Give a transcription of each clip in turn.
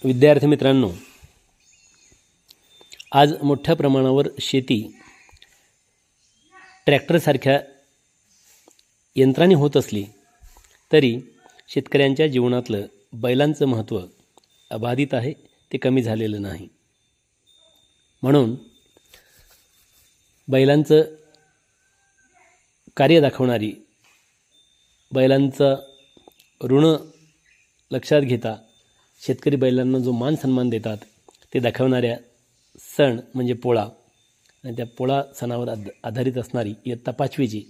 विद्यार्थी मित्रांनो, आज मोठ्या प्रमाणावर शेती ट्रॅक्टरसारख्या यंत्रांनी होत असली तरी शेतकऱ्यांच्या जीवनातलं बैलांचं महत्त्व अबाधित आहे, ते कमी झालेलं नाही. म्हणून बैलांचं कार्य दाखवणारी, बैलांचा ऋण लक्षात घेता शेतकरी बैलांना जो मान सन्मान देतात ते दाखवणाऱ्या सण म्हणजे पोळा. आणि त्या पोळा सणावर आधारित असणारी इयत्ता 5वीची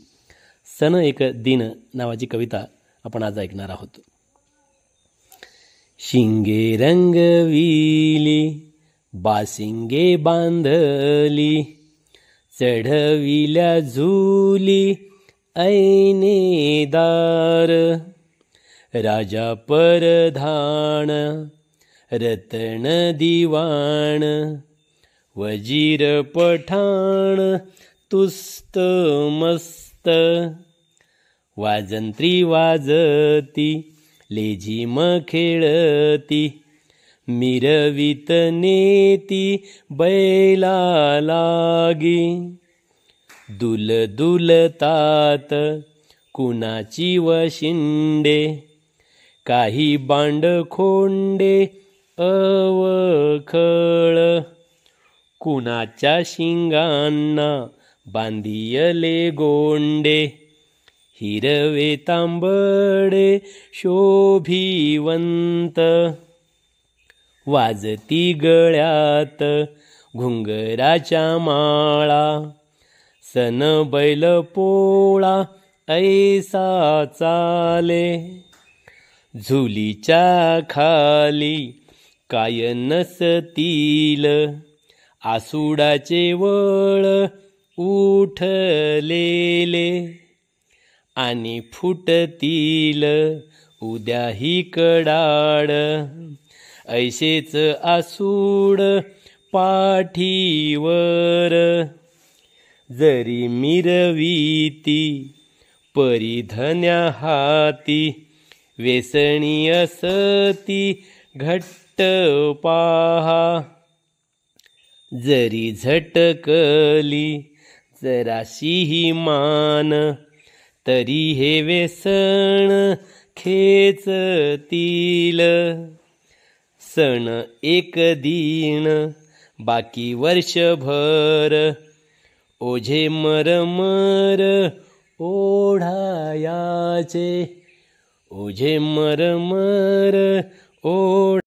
सण एक दिन नावाची कविता आपण आज ऐकणार आहोत. शिंगे रंगविली बासिंगे बांधली, चढविल्या झुली ऐनेदार, राजा परधान रतन दिवाण, वजीर पठाण तुस्त मस्त, वाजंत्री वाजती लेझिम खेळती, मिरवित नेती बैला लागी, दुलतात कुणाची वशिंडे, काही बांडखोंडे अवखळ, कुणाच्या शिंगांना बांधियले गोंडे, हिरवे तांबडे शोभिवंत, वाजती गळ्यात घुंगराच्या माळा, सन बैल पोळा ऐसा चाले, झुलीच्या खाली काय नसतील, आसुडाचे वळ उठलेले, आणि फुटतील उद्याही कडाड, ऐसेच आसूड पाठीवर, जरी मिरवीती परिधन्या हाती, वेसणी असती घट्ट पाहा, जरी झटकली जराशीही मान, तरी हे वेसण खेचतील, सण एक दिन बाकी वर्षभर, ओझे मरमर ओढायाचे, ओझे मरमर ओढ